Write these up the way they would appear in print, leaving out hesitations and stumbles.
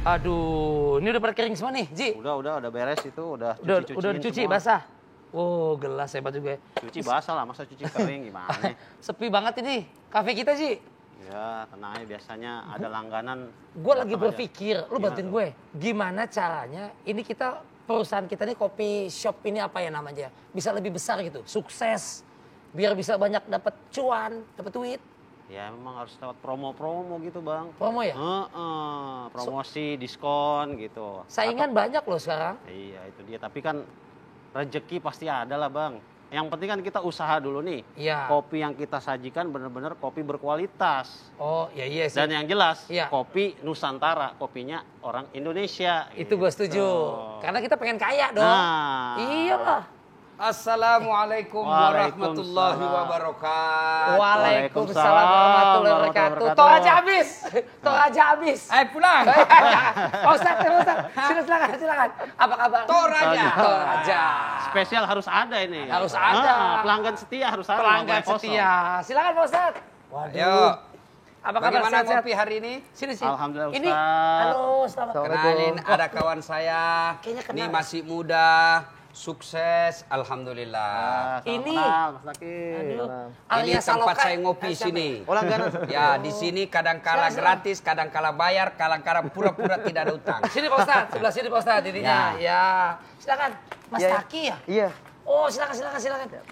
Aduh, ini udah pada kering semua nih, Ji. Udah beres itu, udah dicuci basah. Oh, gelas hebat juga ya. Cuci basah lah, masa cuci kering gimana? Sepi banget ini kafe kita, Ji. Ya, tenang aja, biasanya ada langganan. Gue lagi berpikir, lu Gimana bantuin tuh? gue. Gimana caranya, ini kita, perusahaan kita nih kopi shop ini apa ya namanya, bisa lebih besar gitu, sukses. Biar bisa banyak dapat cuan, dapat duit. Ya memang harus lewat promo-promo gitu bang. Promo ya? Promosi, diskon gitu. Saingan banyak loh sekarang. Iya itu dia, tapi kan rezeki pasti ada lah bang. Yang penting kan kita usaha dulu nih. Iya. Kopi yang kita sajikan benar-benar kopi berkualitas. Oh iya sih. Dan yang jelas Iya. kopi Nusantara, kopinya orang Indonesia. Itu gue setuju. Gitu. Karena kita pengen kaya dong. Nah. Iyalah. Assalamualaikum warahmatullahi wabarakatuh. Waalaikumsalam warahmatullahi wabarakatuh. Tor aja habis. Tor aja habis. Pulang. Pak Ustadz, Pak Ustadz. Silakan. Apa kabar? Tor aja. Tor aja. Spesial harus ada ini. Harus ada. Pelanggan setia harus ada. Pelanggan nggak boleh kosong. setia. Silakan Pak Ustadz. Waduh. Ayo. Apa kabar? Bagaimana Sehat-sehat? ngopi hari ini? Sini. Alhamdulillah, Ini, Ustadz. halo Ustadz. Kenalin, ada kawan saya. Kayaknya kenal. Ini masih muda, sukses, alhamdulillah. Ini. Mas Taki. Aduh. Ini Alias tempat Saloka. saya ngopi Siapa? sini. Oh langganan. Ya, di sini kadang-kala Silakan. gratis, kadang-kala bayar, kadang-kala pura-pura tidak ada utang. Sini Pak Ustadz, sebelah sini Pak Ustadz ininya. Ya. Silakan. Mas Ya, ya. Taki ya? Iya. Oh, silakan.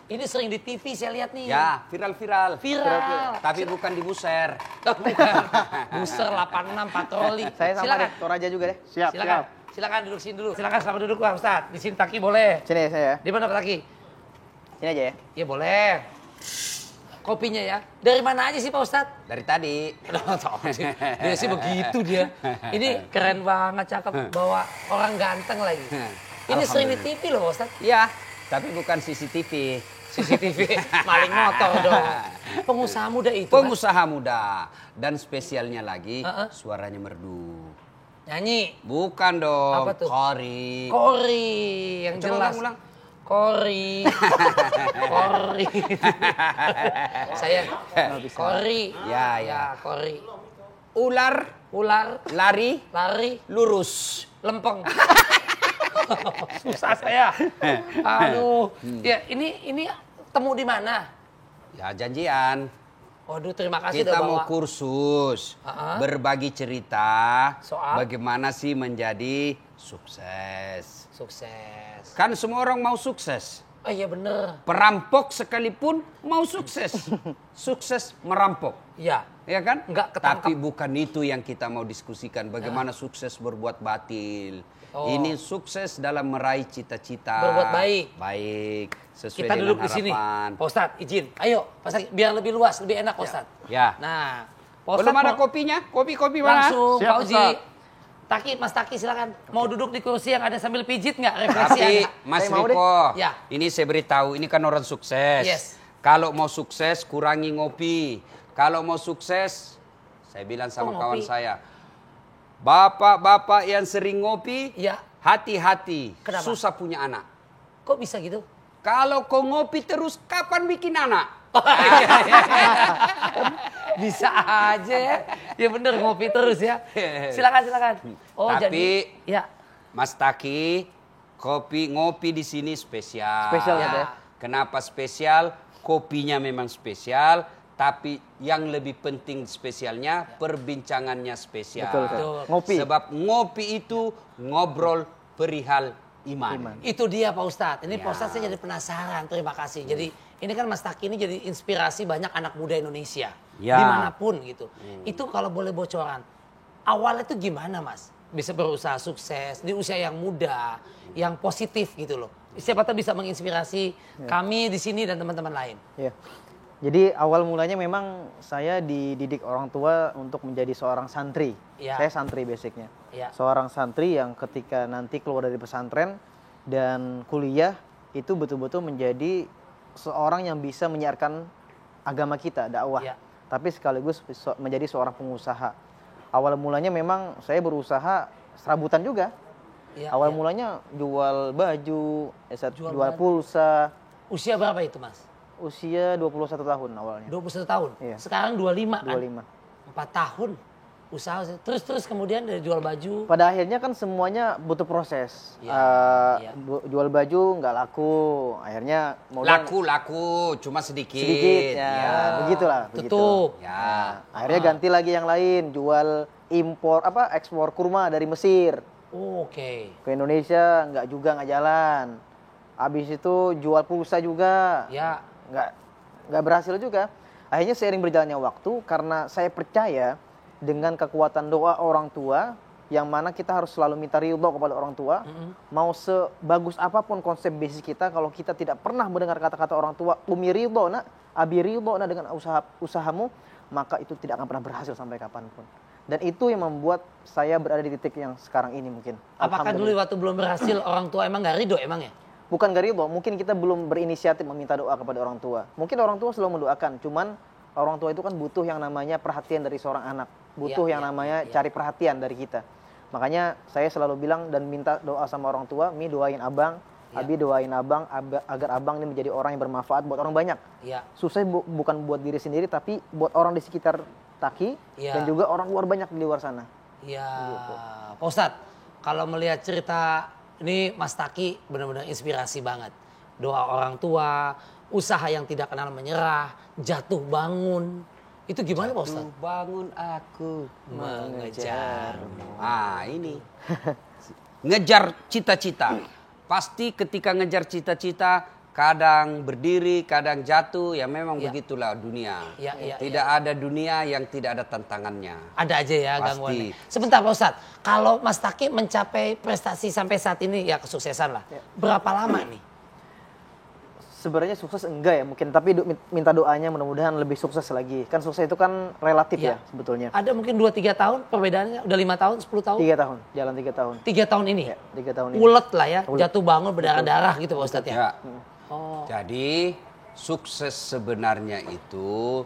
Ini sering di TV saya lihat nih. Ya, viral-viral. Viral. Tapi bukan di buser. Oh, bukan. Booster 86 patroli. Saya sama Silakan. deh, Toraja juga deh. Siap. Silakan duduk sini dulu. Silakan selamat duduk Pak Ustadz. Di sini Taki boleh. Sini ya saya. Di mana Pak Taki? Sini aja ya. Ya boleh. Kopinya ya. Dari mana aja sih Pak Ustadz? Dari tadi. Aduh, tahu sih. Dia sih begitu dia. Ini keren banget, cakep. Bawa orang ganteng lagi. Ini sering di TV loh Pak Ustadz. Ya, tapi bukan CCTV. CCTV maling motor dong. Pengusaha muda itu kan? Pengusaha muda. Dan spesialnya lagi, suaranya merdu. Nyanyi. Bukan dong, Apa tuh? Kori. Kori yang Coba jelas. ulang. Kori. Kori. Saya Kori. Ya. Kori. Ular, Ular, lari, lurus, lempeng. Susah saya. Aduh. Ya, ini temu di mana? Ya janjian. Waduh, terima kasih Kita udah mau bawa. kursus, berbagi cerita, Soal? bagaimana sih menjadi sukses. Sukses. Kan semua orang mau sukses. Oh iya bener. Perampok sekalipun mau sukses. Sukses merampok. Iya. Ya kan? Nggak ketangkap. Tapi bukan itu yang kita mau diskusikan. Bagaimana sukses berbuat batil. Oh. Ini sukses dalam meraih cita-cita. Berbuat baik. Baik. Sesuai Kita dengan duduk di sini. harapan. Pak Ustadz, izin. Ayo, Pak Ustadz, biar lebih luas, lebih enak, Pak Ustadz. Ya. Nah, Pak Belum Ustadz ada mau- kopinya? Kopi mana? Langsung, Siap, Pak Uji. Ustadz. Taki, Mas Taki silakan. Mau duduk di kursi yang ada sambil pijit nggak? Refleksi Tapi ada. Mas Saya mau deh. Riko, Ya. ini saya beritahu, ini kan orang sukses. Yes. Kalau mau sukses, kurangi ngopi. Kalau mau sukses, saya bilang sama Oh, kawan ngopi. saya, bapak-bapak yang sering ngopi, Iya. hati-hati, Kenapa? susah punya anak. Kok bisa gitu? Kalau kau ngopi terus, kapan bikin anak? Bisa aja ya. Ya bener, ngopi terus ya. Silakan. Oh, Tapi- jadi ya. Mas Taki, ngopi di sini spesial. Spesial ya. ya. Kenapa spesial? Kopinya memang spesial, tapi yang lebih penting spesialnya perbincangannya spesial. Betul. Ngopi. Sebab ngopi itu ngobrol perihal iman. Iman. Itu dia Pak Ustadz. Ini Pak Ya. Ustadz saya jadi penasaran. Terima kasih. Jadi ini kan Mas Taki ini jadi inspirasi banyak anak muda Indonesia. Ya. Dimanapun gitu. Itu kalau boleh bocoran. Awalnya itu gimana Mas? Bisa berusaha sukses di usia yang muda. Yang positif gitu loh. Siapa tahu bisa menginspirasi kami di sini dan teman-teman lain. Iya. Jadi awal mulanya memang saya dididik orang tua untuk menjadi seorang santri. Iya. Saya santri basicnya. Iya. Seorang santri yang ketika nanti keluar dari pesantren dan kuliah itu betul-betul menjadi seorang yang bisa menyiarkan agama kita, dakwah. Ya. Tapi sekaligus menjadi seorang pengusaha. Awal mulanya memang saya berusaha serabutan juga. Ya, Awal ya. mulanya jual baju, Jual jual baju. pulsa. Usia berapa itu Mas? Usia 21 tahun awalnya. 21 tahun. Iya. Sekarang 25 kan? 25. 4 tahun usaha. Terus kemudian dari jual baju. Pada akhirnya kan semuanya butuh proses. Iya, iya. Jual baju nggak laku. Akhirnya mau Laku, cuma sedikit. sedikit ya, Ya. begitulah. begitu. Tutup. Ya. Akhirnya ganti lagi yang lain, jual ekspor kurma dari Mesir Oh, oke. ke Indonesia nggak jalan. Habis itu jual pulsa juga Ya. nggak berhasil juga. Akhirnya seiring berjalannya waktu, karena saya percaya dengan kekuatan doa orang tua, yang mana kita harus selalu minta ridho kepada orang tua. Mau sebagus apapun konsep bisnis kita, kalau kita tidak pernah mendengar kata-kata orang tua, umi ridho nak, abi ridho nak dengan usahamu, maka itu tidak akan pernah berhasil sampai kapanpun. Dan itu yang membuat saya berada di titik yang sekarang ini mungkin. Apakah dulu Alhamdulillah. waktu belum berhasil orang tua emang gak ridho emang ya? Bukan gak ridho, mungkin kita belum berinisiatif meminta doa kepada orang tua. Mungkin orang tua selalu mendoakan, cuman orang tua itu kan butuh yang namanya perhatian dari seorang anak. Butuh yang namanya cari perhatian dari kita. Makanya saya selalu bilang dan minta doa sama orang tua, Mi doain abang, Abi doain abang, agar abang ini menjadi orang yang bermanfaat buat orang banyak. Iya. Susah bukan buat diri sendiri, tapi buat orang di sekitar Taki, Iya. dan juga orang luar banyak di luar sana. Iya. Pak Ustadz, kalau melihat cerita ini Mas Taki benar-benar inspirasi banget. Doa orang tua, usaha yang tidak kenal menyerah, jatuh bangun. Itu gimana Pak Ustadz? Bangun aku. Mengejar. Ah, ini. Ngejar cita-cita. Pasti ketika ngejar cita-cita, kadang berdiri, kadang jatuh, ya memang Ya. begitulah dunia. Ya, ya, Tidak ada dunia yang tidak ada tantangannya. Ada aja ya Pasti. gangguannya. Sebentar Pak Ustadz, kalau Mas Taki mencapai prestasi sampai saat ini ya kesuksesan lah. Berapa lama nih? Sebenarnya sukses enggak ya mungkin, tapi minta doanya mudah-mudahan lebih sukses lagi. Kan sukses itu kan relatif Iya. ya sebetulnya. Ada mungkin 2-3 tahun perbedaannya? Udah 5 tahun, 10 tahun? 3 tahun, jalan 3 tahun. 3 tahun ini? Ya, 3 tahun ini. Ulet lah ya, Ulet. jatuh bangun berdarah-darah gitu Pak Ustadz ya? Ya. Oh. Jadi sukses sebenarnya itu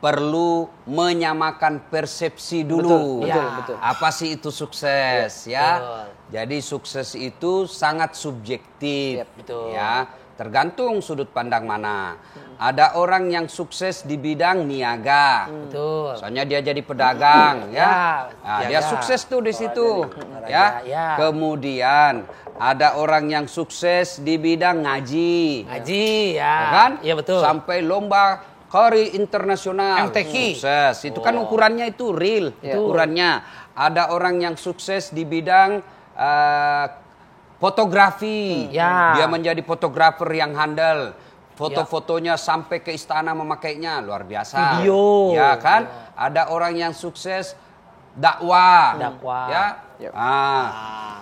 perlu menyamakan persepsi dulu. Betul, Ya. betul. Apa sih itu sukses ya? betul. Jadi sukses itu sangat subjektif, betul. ya. Tergantung sudut pandang mana. Ada orang yang sukses di bidang niaga. Betul. Soalnya dia jadi pedagang, ya. Nah, dia jaga. sukses tuh di situ, ya. ya. Kemudian ada orang yang sukses di bidang ngaji. Haji ya. Ya kan? Iya betul. Sampai lomba Qari internasional. MTQ. Sukses. Itu kan ukurannya itu real. Iya. Ukurannya. Ada orang yang sukses di bidang fotografi. Ya. Dia menjadi fotografer yang handal. Foto-fotonya sampai ke istana memakainya. Luar biasa. Video. Ya kan? Ada orang yang sukses dakwah. Dakwah. Ya. Yep.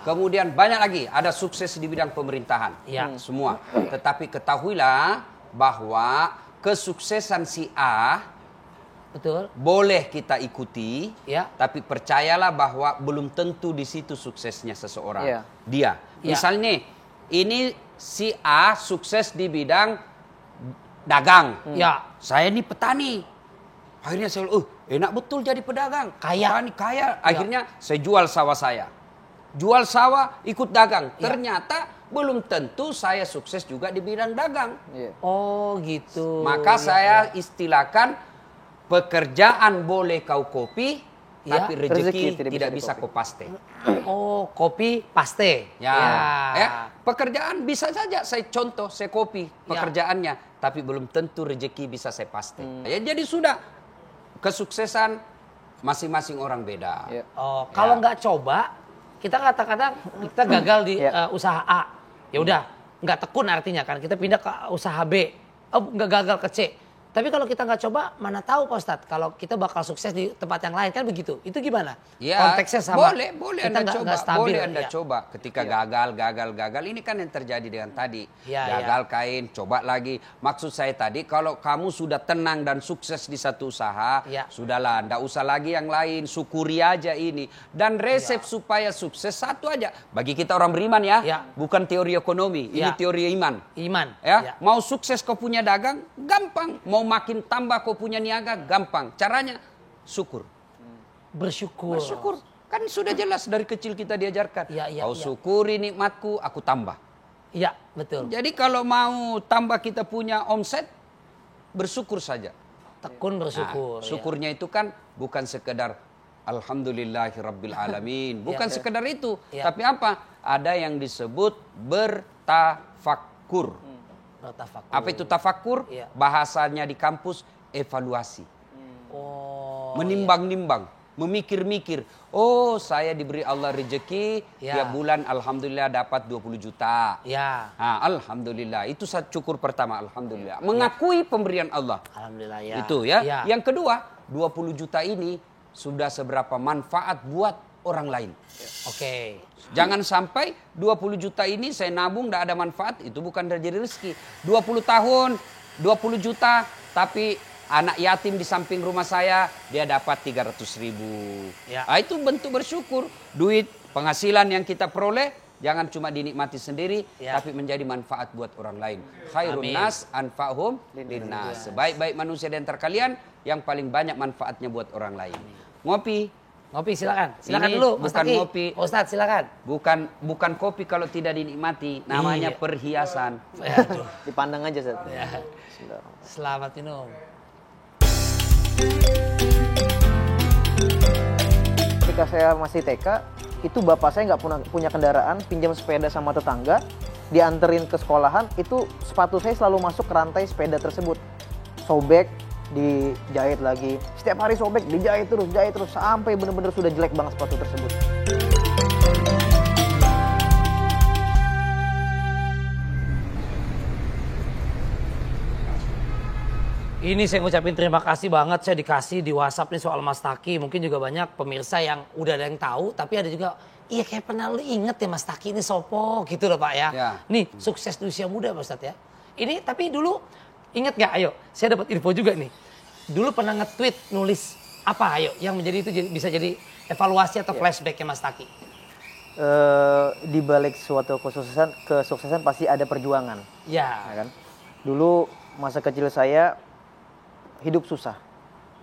Kemudian banyak lagi. Ada sukses di bidang pemerintahan. Ya. Semua. Tetapi ketahuilah bahwa kesuksesan si A Betul. boleh kita ikuti, Ya. tapi percayalah bahwa belum tentu di situ suksesnya seseorang. Iya. Dia. Ya. Misalnya, ini si A sukses di bidang dagang. Ya. Saya ini petani. Akhirnya saya, enak betul jadi pedagang. Kaya. Petani kaya. Akhirnya saya jual sawah saya. Jual sawah, ikut dagang. Ya. Ternyata belum tentu saya sukses juga di bidang dagang. Iya. Oh gitu. Maka Ya, saya istilahkan pekerjaan boleh kau copy, Ya. tapi rezeki Rezeki tidak bisa di-copy. kau paste. Oh kopi paste. Ya. Pekerjaan bisa saja saya contoh, saya copy Ya. pekerjaannya, tapi belum tentu rezeki bisa saya paste. Ya, jadi sudah kesuksesan masing-masing orang beda. Iya. Oh kalau nggak coba, kita kata-kata kita gagal di Ya. usaha A. Ya udah, nggak tekun artinya kan. Kita pindah ke usaha B. Oh nggak gagal ke C. Tapi kalau kita nggak coba, mana tahu Pak Ustadz kalau kita bakal sukses di tempat yang lain, kan begitu. Itu gimana? Ya, Konteksnya sama. boleh kita Anda coba, stabil, boleh Anda ya. coba. Ketika gagal. Ini kan yang terjadi dengan tadi. Ya, gagal kain, coba lagi. Maksud saya tadi, kalau kamu sudah tenang dan sukses di satu usaha, sudahlah, ndak usah lagi yang lain. Syukuri aja ini. Dan resep supaya sukses satu aja. Bagi kita orang beriman ya, bukan teori ekonomi, ini teori iman. Iman. Ya, mau sukses kau punya dagang, gampang. Mau makin tambah kau punya niaga, gampang. Caranya syukur. Bersyukur. Kan sudah jelas dari kecil kita diajarkan. Kau iya. syukuri nikmatku, aku tambah. Iya, betul. Jadi kalau mau tambah kita punya omset, bersyukur saja. Tekun bersyukur. Nah, syukurnya itu kan bukan sekedar alhamdulillahirabbil alamin, bukan sekedar itu. Tapi apa? Ada yang disebut bertafakkur. Apa itu tafakkur? Bahasanya di kampus evaluasi. Menimbang-nimbang, memikir-mikir. Oh, saya diberi Allah rezeki, tiap bulan alhamdulillah dapat 20 juta. Nah, alhamdulillah, itu syukur pertama, alhamdulillah. Mengakui pemberian Allah. Alhamdulillah ya. Itu ya. Yang kedua, 20 juta ini sudah seberapa manfaat buat orang lain. Oke. Jangan sampai 20 juta ini saya nabung tidak ada manfaat, itu bukan dari rezeki. 20 tahun, 20 juta, tapi anak yatim di samping rumah saya, dia dapat 300.000. Nah, itu bentuk bersyukur. Duit, penghasilan yang kita peroleh, jangan cuma dinikmati sendiri, tapi menjadi manfaat buat orang lain. Khairun nas anfa'hum linnas. Sebaik-baik manusia di antara kalian, yang paling banyak manfaatnya buat orang lain. Ngopi. Ngopi silakan. Silakan Ini dulu Mas bukan Taki. ngopi. Ustadz silakan. Bukan kopi kalau tidak dinikmati, namanya perhiasan. Dipandang aja, Ustaz. Selamat minum. Ketika saya masih TK, itu bapak saya nggak punya kendaraan, pinjam sepeda sama tetangga, dianterin ke sekolahan, itu sepatu saya selalu masuk ke rantai sepeda tersebut. Sobek, dijahit lagi. Setiap hari sobek, dijahit terus, sampai benar-benar sudah jelek banget sepatu tersebut. Ini saya ngucapin terima kasih banget, saya dikasih di WhatsApp nih soal Mas Taki. Mungkin juga banyak pemirsa yang udah ada yang tahu, tapi ada juga, iya kayak pernah lu inget ya Mas Taki ini sopo gitu loh Pak ya. Nih sukses di usia muda Pak Ustadz ya. Ini tapi dulu inget gak, ayo saya dapat info juga nih. Dulu pernah nge-tweet nulis apa ayo yang menjadi itu bisa jadi evaluasi atau flashbacknya Mas Taki. Di balik suatu kesuksesan pasti ada perjuangan. Ya kan? Dulu masa kecil saya hidup susah.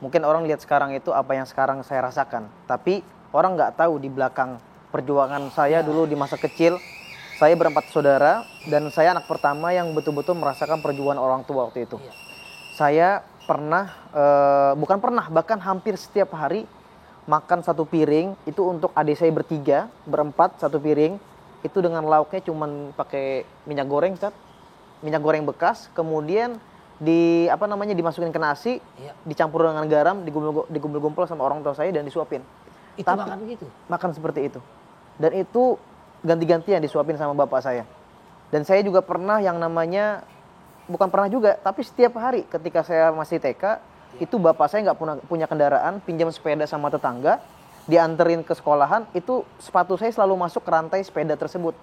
Mungkin orang lihat sekarang itu apa yang sekarang saya rasakan. Tapi orang nggak tahu di belakang perjuangan saya dulu di masa kecil. Saya berempat saudara dan saya anak pertama yang betul-betul merasakan perjuangan orang tua waktu itu. Saya bahkan hampir setiap hari makan satu piring itu untuk adik saya berempat satu piring itu dengan lauknya cuman pakai minyak goreng, minyak goreng bekas, kemudian dimasukin ke nasi, dicampur dengan garam, digumpul-gumpul sama orang tua saya dan disuapin. Itu makan begitu? Makan seperti itu. Dan itu ganti-gantian disuapin sama bapak saya. Dan saya juga pernah yang namanya, bukan pernah juga, tapi setiap hari ketika saya masih TK, itu bapak saya nggak punya kendaraan, pinjam sepeda sama tetangga, dianterin ke sekolahan, itu sepatu saya selalu masuk ke rantai sepeda tersebut.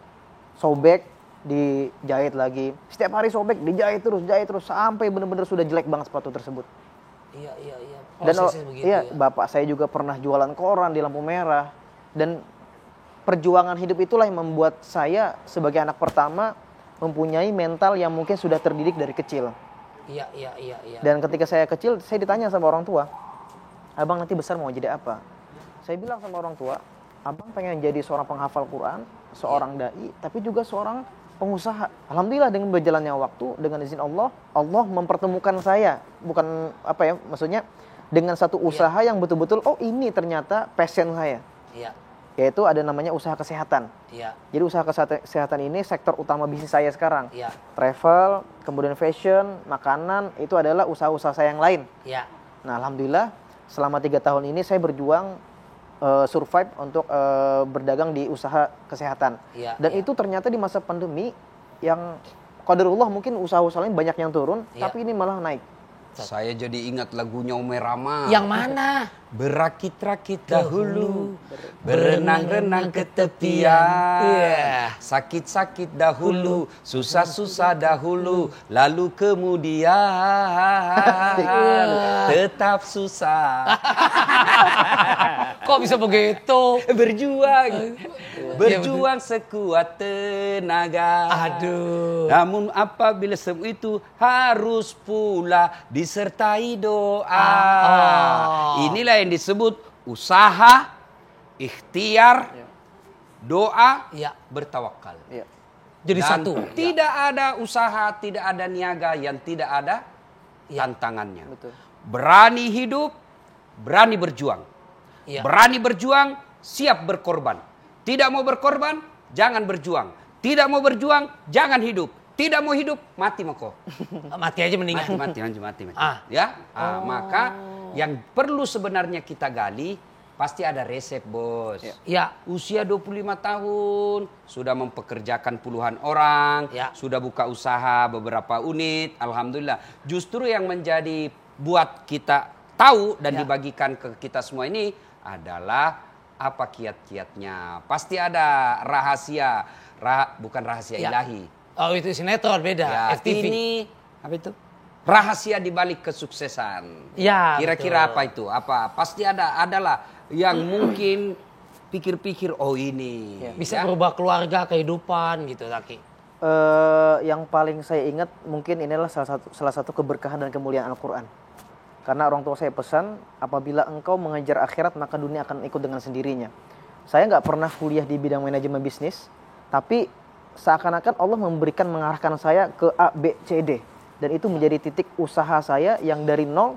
Sobek, dijahit lagi. Setiap hari sobek, dijahit terus, sampai benar-benar sudah jelek banget sepatu tersebut. Iya. Dan bapak saya juga pernah jualan koran di lampu merah. Dan perjuangan hidup itulah yang membuat saya sebagai anak pertama mempunyai mental yang mungkin sudah terdidik dari kecil. Iya. Dan ketika saya kecil, saya ditanya sama orang tua, abang nanti besar mau jadi apa? Saya bilang sama orang tua, abang pengen jadi seorang penghafal Quran, seorang dai, tapi juga seorang pengusaha. Alhamdulillah dengan berjalannya waktu, dengan izin Allah, Allah mempertemukan saya. Bukan maksudnya dengan satu usaha yang betul-betul, oh ini ternyata passion saya. Yaitu ada namanya usaha kesehatan. Jadi usaha kesehatan ini sektor utama bisnis saya sekarang. Travel, kemudian fashion, makanan, itu adalah usaha-usaha saya yang lain. Nah alhamdulillah selama 3 tahun ini saya berjuang survive untuk berdagang di usaha kesehatan. Dan itu ternyata di masa pandemi yang qadarullah mungkin usaha-usaha lain banyak yang turun, tapi ini malah naik. Saya jadi ingat lagunya Ome Rama. Yang mana? Berakit-rakit dahulu, berenang-renang ke tepian. Iya. Sakit-sakit dahulu, susah-susah dahulu, lalu kemudian tetap susah. Kok bisa begitu? Berjuang sekuat tenaga. Aduh. Namun apabila semua itu harus pula disertai doa. Inilah yang disebut usaha, ikhtiar, doa, Ya. bertawakal. Iya. Jadi Dan satu. tidak ada usaha, tidak ada niaga yang tidak ada tantangannya. Betul. Berani hidup, berani berjuang. Ya. Berani berjuang, siap berkorban. Tidak mau berkorban, jangan berjuang. Tidak mau berjuang, jangan hidup. Tidak mau hidup, mati mako. Mati aja mendingan. Mati. Ah. Maka yang perlu sebenarnya kita gali, pasti ada resep, bos. Ya. Usia 25 tahun, sudah mempekerjakan puluhan orang, Ya. sudah buka usaha beberapa unit, alhamdulillah. Justru yang menjadi buat kita tahu dan dibagikan ke kita semua ini adalah apa kiat-kiatnya. Pasti ada rahasia, bukan rahasia ilahi. Oh itu sinetron beda. Ya, FTV. ini apa itu? Rahasia di balik kesuksesan. Ya, Kira-kira betul. apa itu? Apa? Pasti adalah yang mungkin pikir-pikir oh ini. Bisa ya. berubah keluarga, kehidupan gitu, Taki. Yang paling saya ingat mungkin inilah salah satu keberkahan dan kemuliaan Al-Quran. Karena orang tua saya pesan, apabila engkau mengejar akhirat maka dunia akan ikut dengan sendirinya. Saya nggak pernah kuliah di bidang manajemen bisnis, tapi seakan-akan Allah mengarahkan saya ke A, B, C, D. Dan itu menjadi titik usaha saya yang dari nol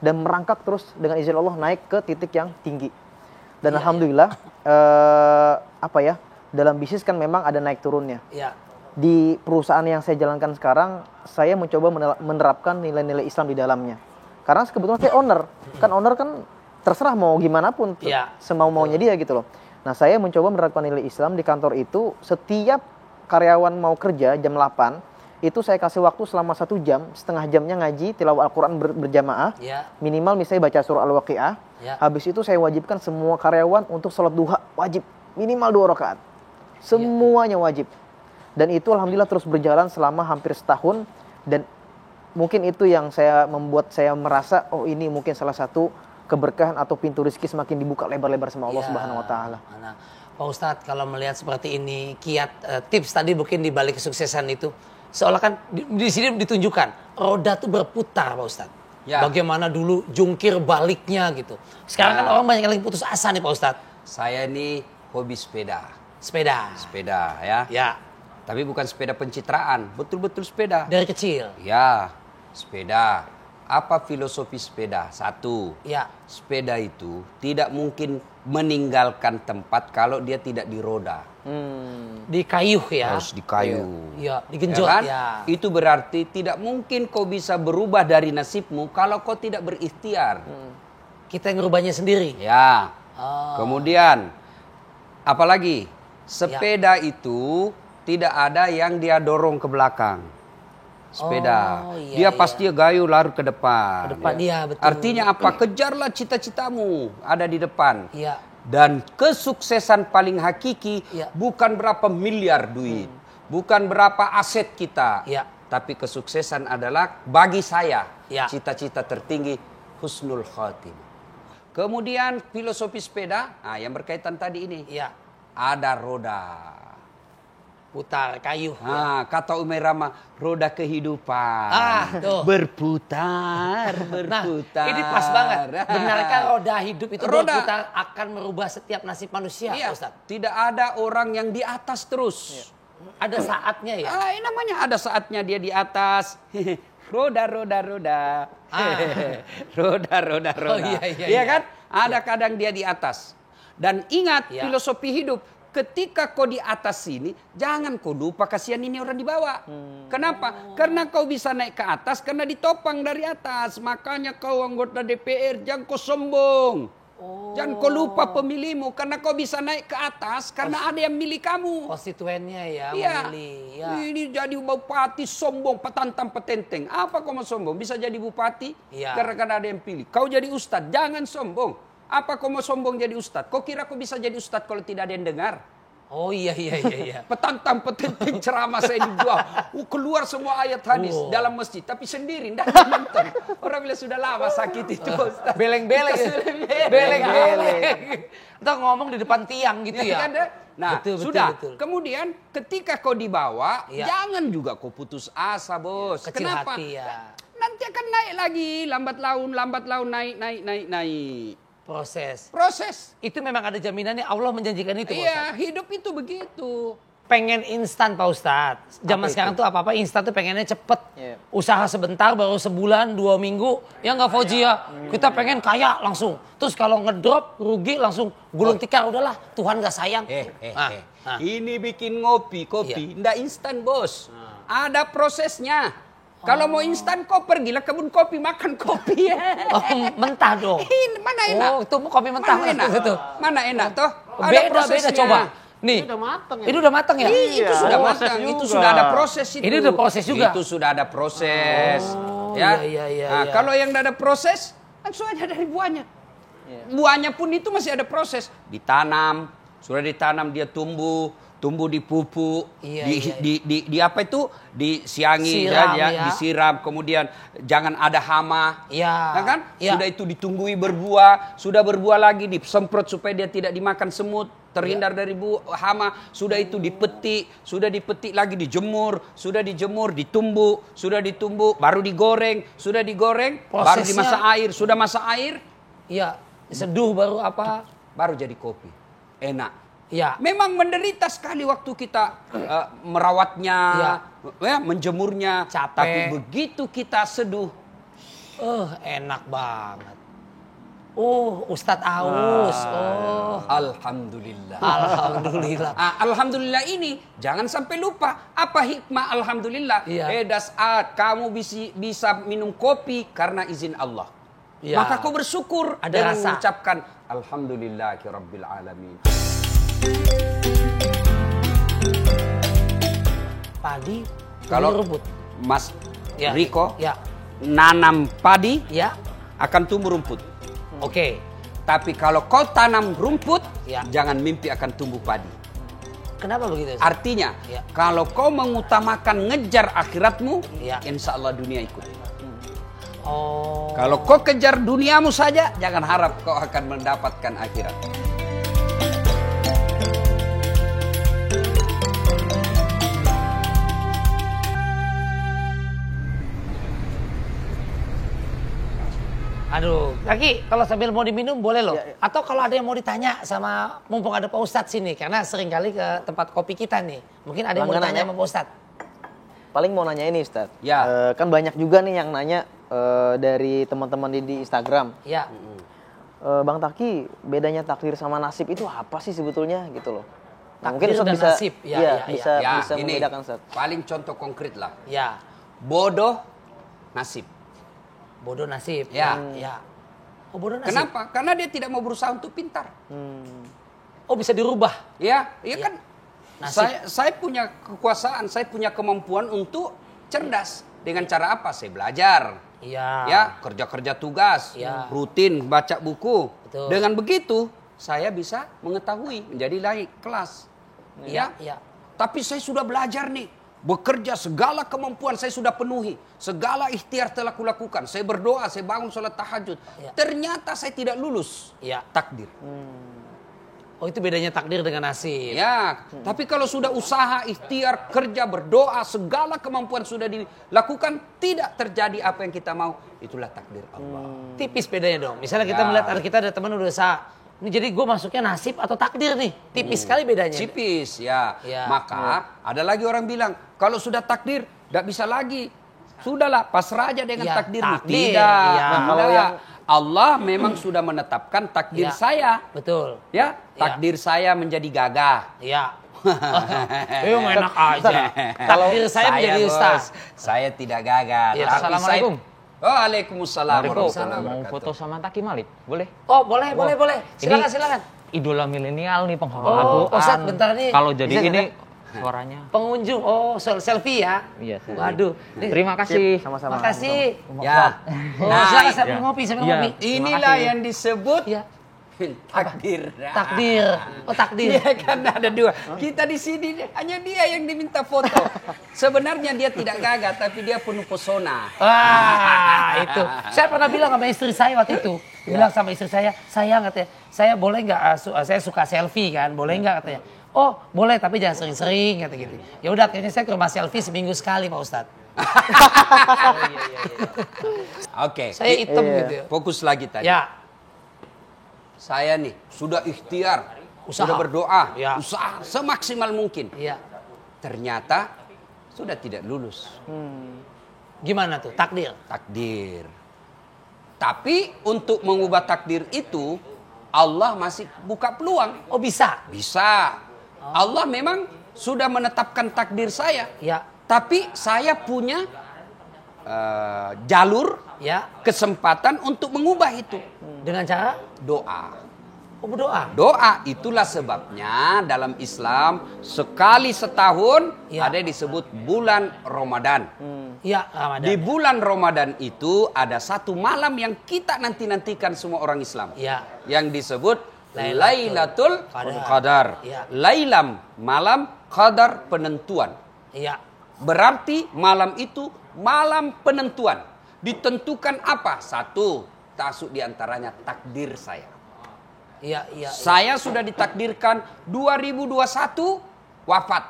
dan merangkak terus dengan izin Allah naik ke titik yang tinggi. Dan alhamdulillah, dalam bisnis kan memang ada naik turunnya. Ya. Di perusahaan yang saya jalankan sekarang, saya mencoba menerapkan nilai-nilai Islam di dalamnya. Karena kebetulan saya owner. Kan owner kan terserah mau gimana pun, semau-maunya dia gitu loh. Nah, saya mencoba menerapkan nilai Islam di kantor itu. Setiap karyawan mau kerja jam 8, itu saya kasih waktu selama 1 jam, setengah jamnya ngaji tilawah Al-Quran berjamaah. Ya. Minimal misalnya baca surah Al-Waqi'ah. Ya. Habis itu saya wajibkan semua karyawan untuk sholat duha, wajib. Minimal 2 rakaat. Semuanya wajib. Dan itu alhamdulillah terus berjalan selama hampir setahun. Dan mungkin itu yang membuat saya merasa, oh ini mungkin salah satu keberkahan atau pintu rezeki semakin dibuka lebar-lebar sama Allah Subhanahu wa taala. Nah, Pak Ustadz kalau melihat seperti ini, kiat tips tadi mungkin di balik kesuksesan itu, seolah kan di sini ditunjukkan roda tuh berputar, Pak Ustadz. Ya. Bagaimana dulu jungkir baliknya gitu. Sekarang kan orang banyak yang lagi putus asa nih, Pak Ustadz. Saya ini hobi sepeda. Sepeda Ya. ya, Tapi bukan sepeda pencitraan, betul-betul sepeda. dari kecil. Ya, sepeda. Apa filosofi sepeda? 1. Ya. Sepeda itu tidak mungkin meninggalkan tempat kalau dia tidak diroda. Di kayu ya. Harus di kayu. Iya, digenjot kan? ya. Itu berarti tidak mungkin kau bisa berubah dari nasibmu kalau kau tidak berikhtiar. Kita yang ngerubahnya sendiri. Ya. Oh. Kemudian apalagi sepeda itu tidak ada yang dia dorong ke belakang. Sepeda. Oh, iya, dia iya. pasti gayu lari ke depan. Ke depan, iya, betul. Artinya apa? Kejarlah cita-citamu ada di depan. Iya. Dan kesuksesan paling hakiki Iya. bukan berapa miliar duit, bukan berapa aset kita, Iya. tapi kesuksesan adalah bagi saya Iya. cita-cita tertinggi husnul khatimah. Kemudian filosofi sepeda, yang berkaitan tadi ini, Iya. ada roda. Putar kayu. Kata Umi Rama, roda kehidupan. Tuh. Berputar. Nah, ini pas banget. Benarkah roda hidup itu berputar akan merubah setiap nasib manusia, Iya, Pak Ustadz? tidak ada orang yang di atas terus. Ada saatnya ya. Ini namanya ada saatnya dia di atas. Roda. Roda. Oh, iya. Iya kan? Ada kadang dia di atas. Dan ingat Ya. filosofi hidup. Ketika kau di atas sini, jangan kau lupa kasihan ini orang di bawah. Kenapa? Karena kau bisa naik ke atas karena ditopang dari atas. Makanya kau anggota DPR jangan kau sombong. Jangan kau lupa pemilihmu, karena kau bisa naik ke atas karena ada yang milih kamu. Konstituennya ya, Iya. memilih. Ya. Ini jadi bupati sombong, petantang petenteng. Apa kau mau sombong? Bisa jadi bupati Iya. karena ada yang pilih. Kau jadi ustadz, jangan sombong. Apa kau mau sombong jadi ustadz? Kau kira kau bisa jadi ustadz kalau tidak ada yang dengar? Oh iya. Petantang petenteng ceramah saya dibuang. Keluar semua ayat hadis dalam masjid. Tapi sendiri, tidak nonton. Orang bilang sudah lama sakit itu. Ustaz. Beleng-beleng. Beleng-beleng. Entah ngomong di depan tiang gitu ya. Nah, Betul. Kemudian ketika kau dibawa, Iya. jangan juga kau putus asa, bos. Kecil Kenapa? hati ya. Nanti akan naik lagi, lambat laun naik. Proses. Itu memang ada jaminannya, Allah menjanjikan itu Pak Ustadz. Iya, hidup itu begitu. Pengen instan Pak Ustadz. Zaman sekarang tuh apa-apa instan tuh pengennya cepet. Iya. Usaha sebentar baru sebulan, 2 minggu. Ya nggak Fauzi ya. Kita pengen kaya langsung. Terus kalau ngedrop rugi langsung gulung tikar. Udahlah Tuhan nggak sayang. Nah. Ini bikin kopi, ndak instan, bos. Ada prosesnya. Kalau mau instan, kau pergilah kebun kopi, makan kopi. Oh, mentah dong. Mana enak? Oh, itu kopi mentah. Mana enak? Tuh. Mana enak toh? Ada Beda prosesnya. coba. Nih. Ini udah mateng ya? Ini udah matang ya? Itu sudah proses matang, itu juga. sudah ada proses itu. Ini udah proses juga? Itu sudah ada proses. iya. Nah, kalau yang tidak ada proses, langsung aja dari buahnya. Buahnya pun itu masih ada proses. Ditanam, sudah ditanam dia tumbuh di pupuk, Iya. di apa itu? Disiangi, Siram, ya, ya. disiram, kemudian jangan ada hama. Iya. Ya kan? Iya. Sudah itu ditunggui berbuah, sudah berbuah lagi disemprot supaya dia tidak dimakan semut, terhindar dari hama. Sudah itu dipetik lagi dijemur, sudah dijemur, ditumbuk, baru digoreng, sudah digoreng, baru Prosesnya- dimasak air, sudah masak air, Iya. Seduh baru apa? baru jadi kopi. Enak. Iya. Memang menderita sekali waktu kita merawatnya, ya, menjemurnya. Capek. Tapi begitu kita seduh, Enak banget. Ustadz Aus. alhamdulillah. Alhamdulillah. Alhamdulillah ini jangan sampai lupa apa hikmah alhamdulillah. Iya. Saat kamu bisa minum kopi karena izin Allah. Iya. Maka kau bersyukur Ada dengan rasa. mengucapkan alhamdulillahirabbil alamin. Padi. Kalau rumput. Mas Ya. Riko Ya. nanam padi Ya. akan tumbuh rumput. Oke. Tapi kalau kau tanam rumput, Ya. jangan mimpi akan tumbuh padi. Kenapa begitu? Ustadz? Artinya, Ya. kalau kau mengutamakan ngejar akhiratmu, Ya. insya Allah dunia ikut. Oh. Kalau kau kejar duniamu saja, jangan harap kau akan mendapatkan akhirat. Aduh, Kaki, kalau sambil mau diminum boleh loh. Ya. Atau kalau ada yang mau ditanya sama, mumpung ada Pak Ustadz sini, karena sering kali ke tempat kopi kita nih. Mungkin ada yang mau Langganan ditanya ya? sama Pak Ustadz. Paling mau nanya ini Ustadz. Ya. Kan banyak juga nih yang nanya dari teman-teman di Instagram. Ya. Bang Taki, bedanya takdir sama nasib itu apa sih sebetulnya gitu loh? Nah, Takdir Ustadz dan nasib. Ya, bisa ini membedakan Ustadz. paling contoh konkret lah. Ya. Bodoh, nasib. Bodoh nasib. Ya. Ya. Oh, bodoh nasib. Kenapa? Karena dia tidak mau berusaha untuk pintar. Oh, bisa dirubah. Ya Ya. kan. Nasib. Saya punya kekuasaan, saya punya kemampuan untuk cerdas. Dengan cara apa? Saya belajar. Iya. Ya, kerja-kerja tugas, Ya. rutin baca buku. Betul. Dengan begitu, saya bisa mengetahui menjadi naik kelas. Iya. Iya. Tapi saya sudah belajar nih, bekerja segala kemampuan saya sudah penuhi, segala ikhtiar telah kulakukan. Saya berdoa, saya bangun sholat tahajud. Ya. Ternyata saya tidak lulus. Iya. Takdir. Oh, itu bedanya takdir dengan nasib. Ya, tapi kalau sudah usaha, ikhtiar, kerja, berdoa, segala kemampuan sudah dilakukan, tidak terjadi apa yang kita mau, itulah takdir Allah. Tipis bedanya dong. Misalnya kita Ya. melihat ada kita ada teman udah usaha. Ini jadi gue masuknya nasib atau takdir nih. Tipis sekali bedanya. Tipis, ya. Ya. Maka ada lagi orang bilang, kalau sudah takdir, tidak bisa lagi. Sudahlah, pasrah aja dengan Ya, takdirmu. takdir, Tidak, ya. tidak. Kalau yang- Allah memang sudah menetapkan takdir Ya. saya. Betul. Ya, takdir saya menjadi gagah. Iya. Enak aja. Takdir saya menjadi Bos, ustaz. saya tidak gagah. Ya, Tapi Assalamualaikum. Waalaikumsalam warahmatullahi Mau wabarakatuh. foto sama Taki Malik, boleh? Oh, boleh. Silakan, Ini- silakan. Idola milenial nih, penghafal Oh, Al-Quran. Ustadz, bentar nih. Kalau jadi Bisa, ini suaranya. Pengunjung, selfie ya? Iya, selfie. Waduh. Nih, Terima kasih. Sama-sama. makasih. Ya. Oh, Nah, silakan sambil iya. ngopi, sambil Iya. ngopi. Inilah yang disebut Iya. takdir. Takdir. Oh, takdir. Iya kan ada dua. Kita di sini hanya dia yang diminta foto. Sebenarnya dia tidak gagah tapi dia penuh pesona. Itu. Saya pernah bilang sama istri saya waktu itu. Bilang sama istri saya, sayang katanya, saya boleh nggak, saya suka selfie kan, boleh nggak katanya. Oh, boleh tapi jangan sering-sering kata gitu. Ya udah akhirnya saya ke rumah selfie seminggu sekali Pak Ustadz. Oke. Saya hitam Iya. gitu. Fokus lagi tadi. Ya, Saya nih sudah ikhtiar, Usaha. sudah berdoa, Ya. usaha semaksimal mungkin. iya. Ternyata sudah tidak lulus. Gimana tuh takdir? Takdir. Tapi untuk mengubah takdir itu Allah masih buka peluang. Oh bisa? Bisa. Allah memang sudah menetapkan takdir saya. Ya, Tapi saya punya jalur ya. kesempatan untuk mengubah itu. Dengan cara? Doa. Oh berdoa. Doa itulah sebabnya dalam Islam sekali setahun Ya. ada yang disebut bulan Ramadan. Iya, Ramadan. Di bulan Ramadan itu ada satu malam yang kita nanti-nantikan semua orang Islam. Ya. Yang disebut Lailatul Lailatul Qadar. Ya. Lailam, malam, qadar, penentuan. Iya. Berarti malam itu malam penentuan. Ditentukan apa? Satu, tasuk diantaranya takdir saya. Iya, iya. Saya sudah ditakdirkan 2021 wafat.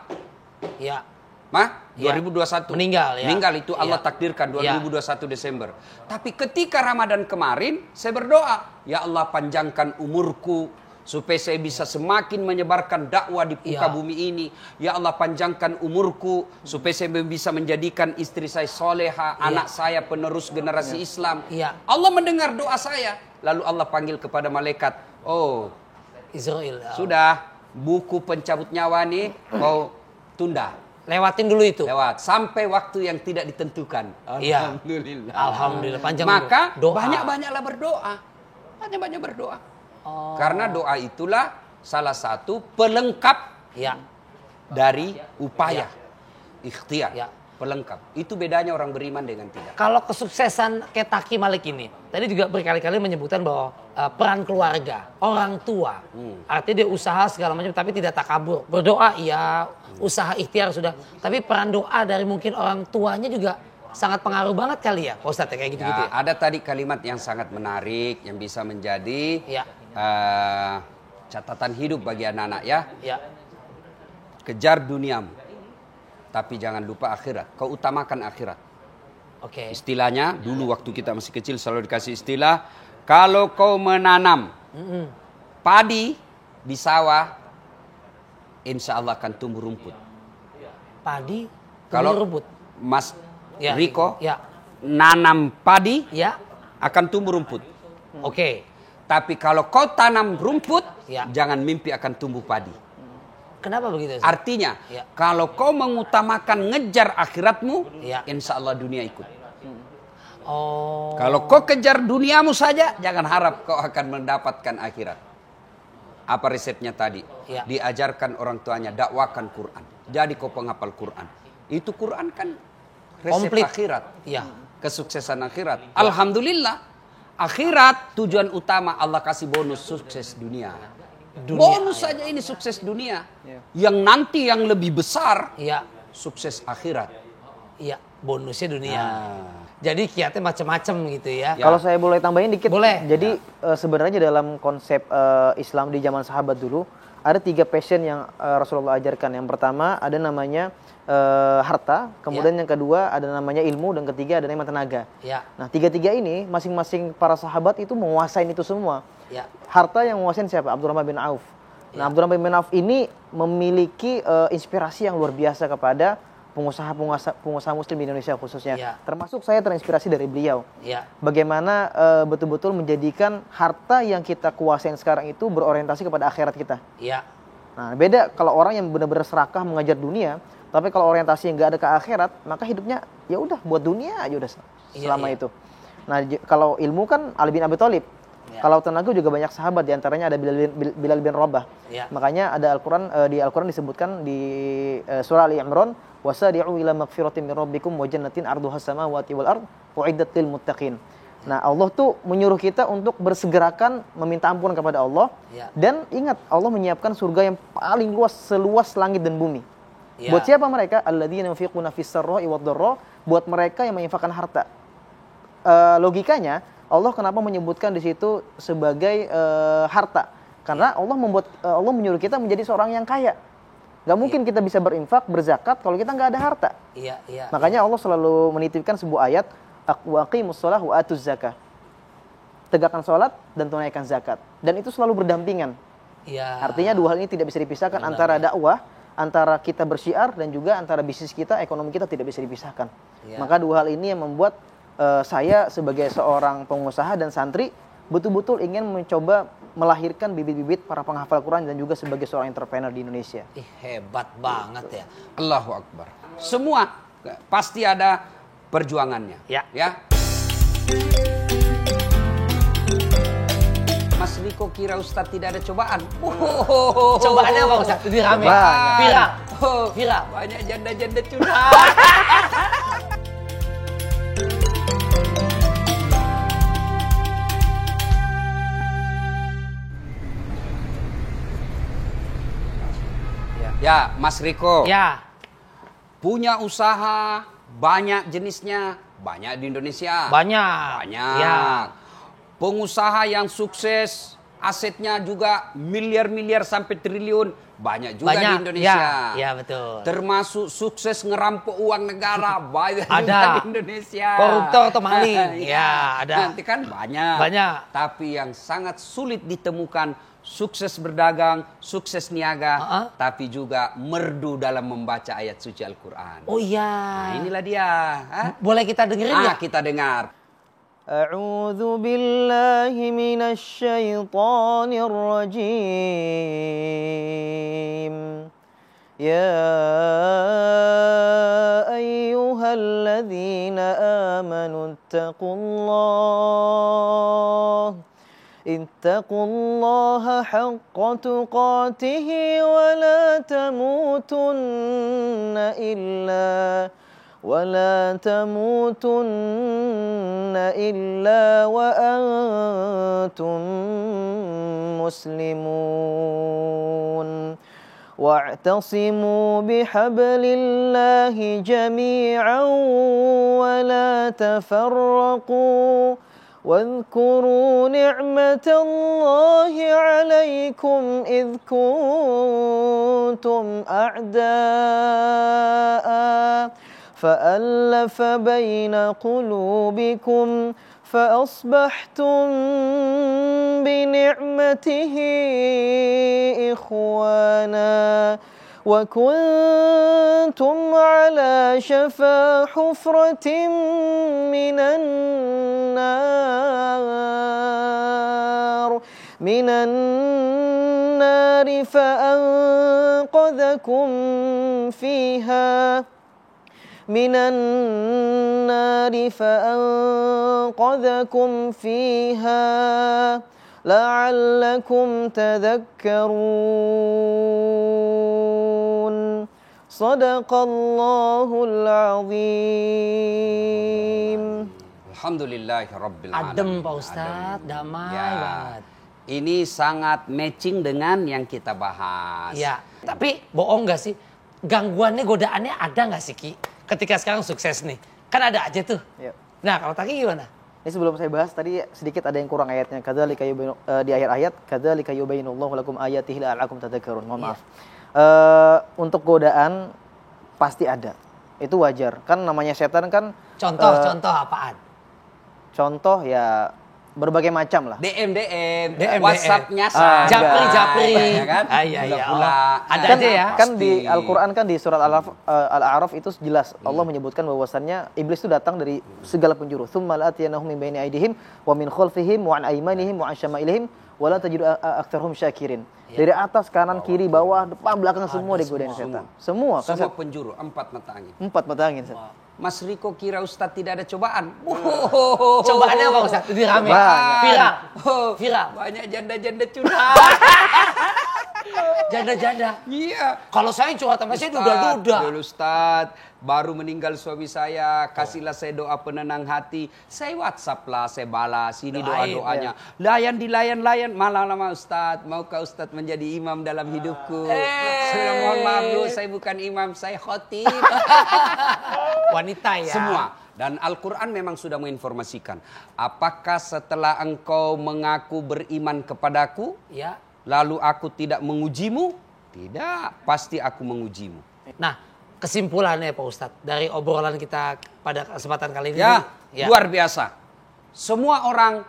Iya. Mah? Ya. 2021. Meninggal, ya. Meninggal itu Allah Ya. takdirkan Ya. 2021 Desember. Tapi ketika Ramadan kemarin saya berdoa, ya Allah panjangkan umurku supaya saya bisa semakin menyebarkan dakwah di muka Ya. bumi ini. Ya Allah panjangkan umurku supaya saya bisa menjadikan istri saya soleha, anak saya penerus generasi Islam. Ya. Allah mendengar doa saya. Lalu Allah panggil kepada malaikat, oh Israel. sudah buku pencabut nyawa nih kau tunda. Lewatin dulu itu. Lewat sampai waktu yang tidak ditentukan. Iya. Alhamdulillah. Alhamdulillah panjang. Maka doa. banyak-banyaklah berdoa. Banyak-banyak berdoa. Oh. Karena doa itulah salah satu pelengkap Ya. dari upaya ikhtiar. Ya. Pelengkap. Itu bedanya orang beriman dengan tidak. Kalau kesuksesan kayak Taki Malik ini, tadi juga berkali-kali menyebutkan bahwa peran keluarga, orang tua, artinya dia usaha segala macam, tapi tidak takabur. Berdoa iya, usaha ikhtiar sudah, tapi peran doa dari mungkin orang tuanya juga sangat pengaruh banget kali ya, Pak Ustadz, kayak gitu-gitu Ya, ya. ada tadi kalimat yang sangat menarik yang bisa menjadi Ya. catatan hidup bagi anak-anak ya. Ya, Kejar duniamu, tapi jangan lupa akhirat. Kau utamakan akhirat. oke. Istilahnya, dulu waktu kita masih kecil selalu dikasih istilah, kalau kau menanam padi di sawah, insya Allah akan tumbuh rumput. Padi, Kalau rumput. Mas Ya, Riko ya, nanam padi, ya, akan tumbuh rumput. oke. Tapi kalau kau tanam rumput, Ya. jangan mimpi akan tumbuh padi. Kenapa begitu? Ustaz? Artinya, Ya. kalau kau mengutamakan ngejar akhiratmu, Ya. insya Allah dunia ikut. Oh, Kalau kau kejar duniamu saja, jangan harap kau akan mendapatkan akhirat. Apa resepnya tadi? Ya. Diajarkan orang tuanya, dakwakan Quran. Jadi kau penghafal Quran. Itu Quran kan resep Komplit. akhirat. ya, Kesuksesan akhirat. Alhamdulillah. Akhirat tujuan utama Allah kasih bonus sukses dunia. Bonus saja ini sukses dunia. Yang nanti yang lebih besar, iya, sukses akhirat. iya, bonusnya dunia. Nah. Jadi kiatnya macam-macam gitu ya. Ya. Kalau saya boleh tambahin dikit. Boleh. Jadi sebenarnya dalam konsep Islam di zaman sahabat dulu ada 3 passion yang Rasulullah ajarkan. Yang pertama ada namanya harta, kemudian yang kedua ada namanya ilmu, dan ketiga ada namanya tenaga. Ya, Nah 3-3 ini masing-masing para sahabat itu menguasain itu semua. ya, Harta yang menguasain siapa? Abdurrahman bin Auf. Nah Abdurrahman bin Auf ini memiliki inspirasi yang luar biasa kepada pengusaha muslim di Indonesia khususnya. Ya. Termasuk saya terinspirasi dari beliau. ya, Bagaimana betul-betul menjadikan harta yang kita kuasain sekarang itu berorientasi kepada akhirat kita. ya, Nah, beda kalau orang yang benar-benar serakah mengajar dunia, tapi kalau orientasinya nggak ada ke akhirat, maka hidupnya ya udah buat dunia aja udah selama iya. itu. Nah, kalau ilmu kan Ali bin Abi Thalib. Ya. Kalau tenaga juga banyak sahabat, diantaranya ada Bilal bin Rabah. Ya. Makanya ada di Al-Quran disebutkan di surah Ali Imran, wasari'u ila magfiratin min rabbikum wa jannatin arduha samawati wal ard uiddat lil muttaqin. Nah, Allah tuh menyuruh kita untuk bersegerakan meminta ampun kepada Allah. Ya. Dan ingat, Allah menyiapkan surga yang paling luas, seluas langit dan bumi. Ya. Buat siapa mereka? Alladzina yunfiquna fis sarra'i wad dharra, buat mereka yang menginfakkan harta. Logikanya Allah kenapa menyebutkan di situ sebagai harta? Karena Allah menyuruh kita menjadi seorang yang kaya. Gak mungkin kita bisa berinfak, berzakat kalau kita nggak ada harta. Iya, iya. Makanya Allah selalu menitipkan sebuah ayat, waqimus shalah wa atuz zakah. Tegakkan sholat dan tunaikan zakat. Dan itu selalu berdampingan. Iya. Artinya dua hal ini tidak bisa dipisahkan, Benar, antara ya. dakwah, antara kita bersyiar, dan juga antara bisnis kita, ekonomi kita tidak bisa dipisahkan. Ya. Maka dua hal ini yang membuat saya sebagai seorang pengusaha dan santri betul-betul ingin mencoba melahirkan bibit-bibit para penghafal Quran dan juga sebagai seorang entrepreneur di Indonesia. Ih, hebat banget ya. Allahu Akbar. Semua pasti ada perjuangannya. Ya. Mas Riko kira Ustadz tidak ada cobaan. Cobaannya apa Ustaz? Jadi rame. Banyak. Viral. Oh, Viral. banyak janda-janda curhat. Ya, Mas Riko. Ya. Punya usaha banyak jenisnya, banyak di Indonesia. Banyak. Banyak. Ya. Pengusaha yang sukses, asetnya juga miliar-miliar sampai triliun, banyak juga di Indonesia. Ya, betul. Termasuk sukses ngerampok uang negara, banyak Ada. juga di Indonesia. Koruptor atau maling. Iya. Ya, ada. Nanti kan banyak. Banyak. Tapi yang sangat sulit ditemukan, sukses berdagang, sukses niaga, tapi juga merdu dalam membaca ayat suci Al-Quran. Oh iya. Nah, inilah dia. Hah? Boleh kita dengerin ya? Kita dengar. A'udzu billahi minasy syaithanir rajim. Ya ayyuhalladzina amanu ittaqullaha haqqa tuqatih wa la tamutunna إلا وأنتم مسلمون واعتصموا بحبل الله جميعا ولا تفرقوا واذكروا نعمة الله عليكم إذ كنتم أعداء فألف بين قلوبكم فأصبحتم بنعمته إخوانا وكنتم على شفا حفرة من النار فأنقذكم فيها لعلكم تذكرون صدق الله العظيم. Alhamdulillahirabbil alamin. Adem Pak Ustadz, damai banget. Ini sangat matching dengan yang kita bahas. Ya, tapi bohong gak sih? Gangguannya, godaannya ada gak sih Ki? Ketika sekarang sukses nih. Kan ada aja tuh. Ya. Nah, kalau Taki gimana? Ini sebelum saya bahas tadi sedikit ada yang kurang ayatnya. Kadzalika di akhir ayat, kadzalika yubayyinullahu lakum ayatihi la'allakum tadhakkarun. Mohon maaf. Untuk godaan pasti ada. Itu wajar. Kan namanya setan kan Contoh apaan? contoh ya berbagai macam lah. DM, DM. WhatsApp nyasar. Japri. Ya kan? Iya. Juga pula. Ada Kan, aja ya. kan di Al-Quran kan di surat Al-A'raf itu jelas Allah menyebutkan bahwasannya iblis itu datang dari segala penjuru. Tsumma la'atiyanahum min baini aydihim wa min khalfihim wa an aymanihim wa an syama'ilihim wa la tajidu aktsarahum syakirin. Dari atas, kanan, kiri, bawah, depan, belakang semua digodain setan. Semua kan Semua penjuru, 4 mata angin. 4 mata angin. Mas Riko kira Ustadz tidak ada cobaan. Cobaannya apa Ustaz? Lebih rame. Banyak. Viral. Oh, Viral. banyak janda-janda curhat. Janda-janda. Iya. Kalau saya curhat sama saya duda-duda. Dulu Ustadz, baru meninggal suami saya, kasihlah saya doa penenang hati. Saya WhatsApp lah, saya balas. Ini doa-doanya. Layan, malah lama Ustadz. Maukah Ustadz menjadi imam dalam hidupku? Saya mohon maaf dulu, saya bukan imam, saya khotib. Wanita ya. Semua. Dan Al-Quran memang sudah menginformasikan. Apakah setelah engkau mengaku beriman kepadaku, Ya. lalu aku tidak mengujimu? Tidak, pasti aku mengujimu. Nah, kesimpulannya Pak Ustadz dari obrolan kita pada kesempatan kali ini. Ya, luar biasa. Semua orang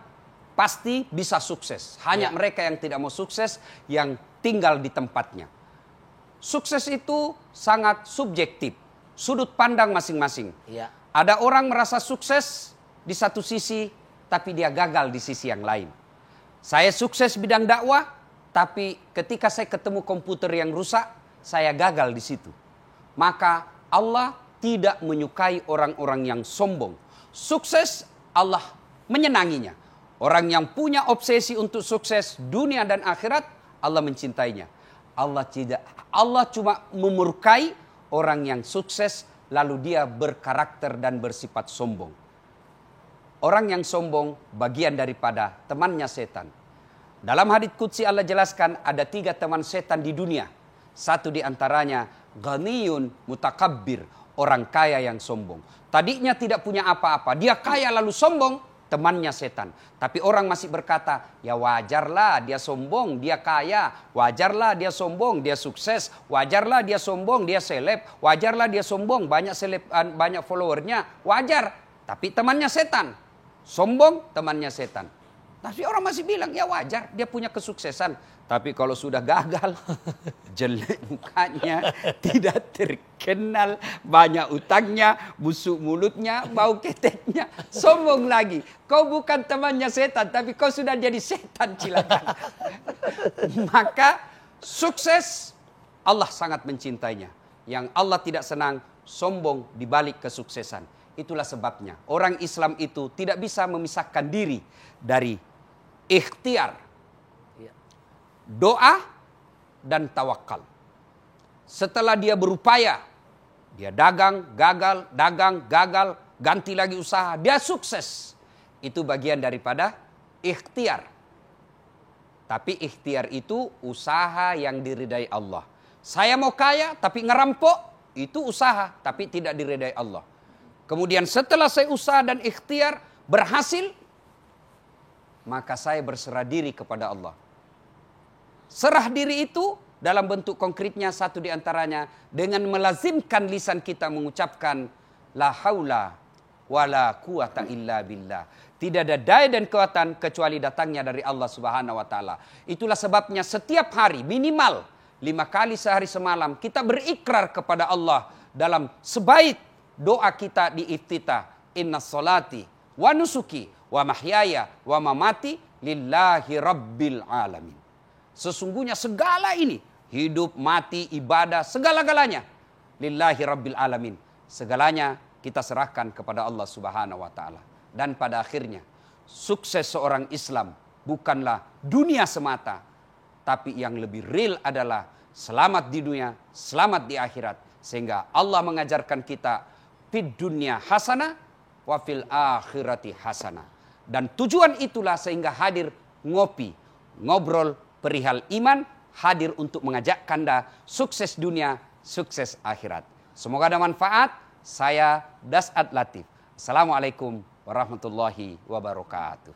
pasti bisa sukses. Hanya Ya. mereka yang tidak mau sukses, yang tinggal di tempatnya. Sukses itu sangat subjektif. Sudut pandang masing-masing. Ya. Ada orang merasa sukses di satu sisi, tapi dia gagal di sisi yang lain. Saya sukses bidang dakwah, tapi ketika saya ketemu komputer yang rusak, saya gagal di situ. Maka Allah tidak menyukai orang-orang yang sombong. Sukses Allah menyenanginya. Orang yang punya obsesi untuk sukses dunia dan akhirat, Allah mencintainya. Allah cuma memurkai orang yang sukses lalu dia berkarakter dan bersifat sombong. Orang yang sombong bagian daripada temannya setan. Dalam hadits qudsi Allah jelaskan ada 3 teman setan di dunia. Satu di antaranya ghaniyun mutakabbir, orang kaya yang sombong. Tadinya tidak punya apa-apa, dia kaya lalu sombong, temannya setan. Tapi orang masih berkata, ya wajarlah dia sombong, dia kaya. Wajarlah dia sombong, dia sukses. Wajarlah dia sombong, dia seleb. Wajarlah dia sombong, banyak seleb, banyak followernya. Wajar. Tapi temannya setan. Sombong, temannya setan. Tapi orang masih bilang, ya wajar, dia punya kesuksesan. Tapi kalau sudah gagal, jelek mukanya, tidak terkenal, banyak utangnya, busuk mulutnya, bau keteknya, sombong lagi. Kau bukan temannya setan, tapi kau sudah jadi setan cilaka. Maka sukses, Allah sangat mencintainya. Yang Allah tidak senang, sombong di balik kesuksesan. Itulah sebabnya orang Islam itu tidak bisa memisahkan diri dari ikhtiar, doa, dan tawakal. Setelah dia berupaya, dia dagang, gagal, ganti lagi usaha, dia sukses. Itu bagian daripada ikhtiar. Tapi ikhtiar itu usaha yang diridai Allah. Saya mau kaya tapi ngerampok, itu usaha tapi tidak diridai Allah. Kemudian setelah saya usaha dan ikhtiar berhasil, maka saya berserah diri kepada Allah. Serah diri itu dalam bentuk konkretnya satu di antaranya dengan melazimkan lisan kita mengucapkan la haula wala quwata illa billah. Tidak ada daya dan kekuatan kecuali datangnya dari Allah Subhanahu wa taala. Itulah sebabnya setiap hari minimal 5 kali sehari semalam kita berikrar kepada Allah dalam sebaik doa kita di iftitah. Inna salati wa nusuki wa mahyaya wa mamati lillahi rabbil alamin. Sesungguhnya segala ini, hidup, mati, ibadah, segala-galanya lillahi rabbil alamin. Segalanya kita serahkan kepada Allah Subhanahu wa taala. Dan pada akhirnya sukses seorang Islam bukanlah dunia semata, tapi yang lebih real adalah selamat di dunia, selamat di akhirat. Sehingga Allah mengajarkan kita fid dunya hasanah wa fil akhirati hasanah. Dan tujuan itulah sehingga hadir ngopi, ngobrol perihal iman, hadir untuk mengajak Anda sukses dunia, sukses akhirat. Semoga ada manfaat. Saya Das'ad Latif. Assalamualaikum warahmatullahi wabarakatuh.